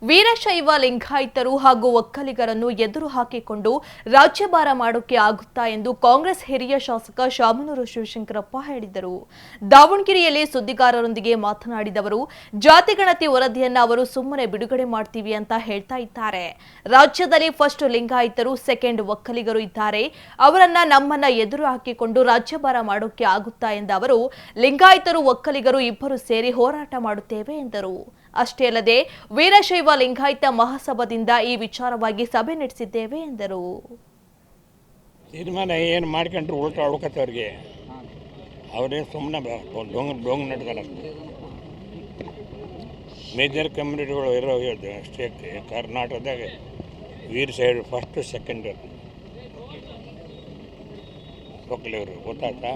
ವೀರಶೈವ ಲಿಂಗಾಯತರು ಹಾಗೂ ಒಕ್ಕಲಿಗರನ್ನು ಎದುರು ಹಾಕಿಕೊಂಡು ರಾಜ್ಯಭಾರ ಮಾಡೋಕೆ ಆಗುತ್ತಾ ಎಂದು ಕಾಂಗ್ರೆಸ್ ಹಿರಿಯ ಶಾಸಕ ಶಾಮನೂರು ಶಿವಶಂಕರಪ್ಪ ಹೇಳಿದರು. ದಾವಣಗೆರೆಯಲ್ಲಿ ಸುದ್ದಿಗಾರರೊಂದಿಗೆ ಮಾತನಾಡಿದ ಅವರು, ಜಾತಿಗಣತಿ ವರದಿಯನ್ನ ಅವರು ಸುಮ್ಮನೆ ಬಿಡುಗಡೆ ಮಾಡ್ತೀವಿ ಅಂತ ಹೇಳ್ತಾ ಇದ್ದಾರೆ. ರಾಜ್ಯದಲ್ಲಿ ಫಸ್ಟ್ ಲಿಂಗಾಯತರು, ಸೆಕೆಂಡ್ ಒಕ್ಕಲಿಗರು ಇದ್ದಾರೆ. ಅವರನ್ನ ನಮ್ಮನ್ನ ಎದುರು ಹಾಕಿಕೊಂಡು ರಾಜ್ಯಭಾರ ಮಾಡೋಕೆ ಆಗುತ್ತಾ ಎಂದ ಅವರು, ಲಿಂಗಾಯತರು ಒಕ್ಕಲಿಗರು ಇಬ್ಬರು ಸೇರಿ ಹೋರಾಟ ಮಾಡುತ್ತೇವೆ ಎಂದರು. ಅಷ್ಟೇ ಅಲ್ಲದೆ ವೀರಶೈವ ಲಿಂಗಾಯತ ಮಹಾಸಭಾದಿಂದ ಈ ವಿಚಾರವಾಗಿ ಸಭೆ ನಡೆಸಿದ್ದೇವೆ ಎಂದರು. ತೀರ್ಮಾನ ಏನು ಮಾಡ್ಕೊಂಡ್ರು ಉಲ್ಟಾ ಹುಡುಕತ್ತವ್ರಿಗೆ ಅವ್ರೇನು ಸುಮ್ಮನೆ ಡೊಂಗ್ ನಡ್ದಾರ. ಮೇಜರ್ ಕಮ್ಯುನಿಟಿಗಳು ಇರೋ ಸ್ಟೇಟ್ ಕರ್ನಾಟಕದಾಗ ವೀರಶೈವ ಫಸ್ಟ್ ಸೆಕೆಂಡ್ ಒಕ್ಕಲಿಗರು ಗೊತ್ತಾಯ್ತಾ.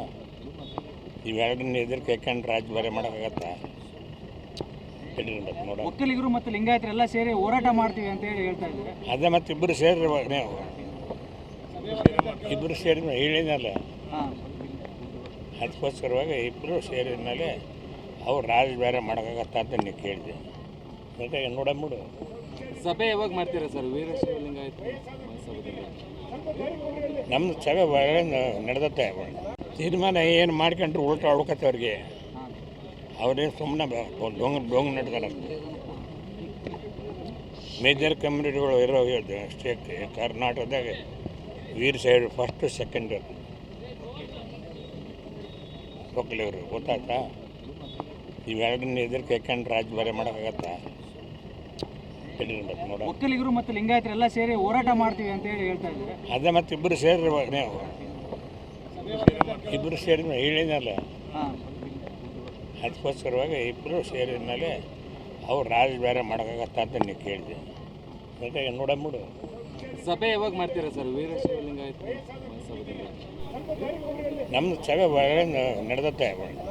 ಇವೆರಡನ್ನ ಎದುರು ಕೇಳ್ಕೊಂಡು ರಾಜ್ಯಭಾರ ಮಾಡೋಕ್ಕಾಗತ್ತಾ? ಒಕ್ಕಲಿಗರು ಮತ್ತು ಲಿಂಗಾಯತರೆಲ್ಲ ಸೇರಿ ಹೋರಾಟ ಮಾಡ್ತೀವಿ ಅಂತ ಹೇಳಿ ಹೇಳ್ತಾ ಇದ್ದಾರೆ. ಅದೇ ಮತ್ತೆ ಇಬ್ಬರು ಸೇರಿ ನೀವು ಇಬ್ಬರು ಸೇರಿ ಹೇಳಿದ್ನಲ್ಲ, ಅದಕ್ಕೋಸ್ಕರವಾಗಿ ಇಬ್ಬರು ಸೇರಿದ ಮೇಲೆ ಅವ್ರು ರಾಜ್ಯಭಾರ ಮಾಡೋಕ್ಕಾಗತ್ತಾ ಅಂತ ನೀವು ಕೇಳಿದೆ. ಮತ್ತೆ ನೋಡಂಬಿಡು. ಸಭೆ ಯಾವಾಗ ಮಾಡ್ತೀರಾ ಸರ್ ವೀರಶೈವ ಲಿಂಗಾಯತ? ನಮ್ಮದು ಸಭೆ ನಡೆದತ್ತೆ. ತೀರ್ಮಾನ ಏನು ಮಾಡ್ಕೊಂಡ್ರು ಉಲ್ಟಾ ಹುಡುಕತ್ತವ್ರಿಗೆ ಅವ್ರೇನು ಸುಮ್ಮನೆ ಡೊಂಗ್ ನಡ್ದಾರ. ಮೇಜರ್ ಕಮ್ಯುನಿಟಿಗಳು ಇರೋ ಸ್ಟೇಟ್ ಕರ್ನಾಟಕದಾಗ ವೀರಶೈವ ಫಸ್ಟ್ ಸೆಕೆಂಡ್ ಒಕ್ಕಲಿಗರು ಗೊತ್ತಾಯ್ತಾ. ಇವೆರಡನ್ನ ಎದುರು ಕೇಳ್ಕೊಂಡು ರಾಜ್ಯಭಾರ ಮಾಡೋಕ್ಕಾಗತ್ತಾ? ನೋಡ, ಒಕ್ಕಲಿಗರು ಮತ್ತು ಲಿಂಗಾಯತರೆಲ್ಲ ಸೇರಿ ಹೋರಾಟ ಮಾಡ್ತೀವಿ ಅಂತ ಹೇಳಿ ಹೇಳ್ತಾ ಇದ್ದಾರೆ. ಅದೇ ಮತ್ತೆ ಇಬ್ಬರು ಸೇರಿ ನೀವು ಇಬ್ಬರು ಸೇರಿ ಹೇಳಿದ್ನಲ್ಲ, ಅದಕ್ಕೋಸ್ಕರವಾಗಿ ಇಬ್ಬರು ಸೇರಿದ ಮೇಲೆ ಅವ್ರು ರಾಜ್ಯಭಾರ ಮಾಡೋಕ್ಕಾಗತ್ತಾ ಅಂತ ನೀವು ಕೇಳಿದೆ. ಮತ್ತೆ ನೋಡಂಬಿಡು. ಸಭೆ ಯಾವಾಗ ಮಾಡ್ತೀರಾ ಸರ್ ವೀರಶೈವ ಲಿಂಗಾಯತ? ನಮ್ಮದು ಸಭೆ ನಡೆದತ್ತೆ.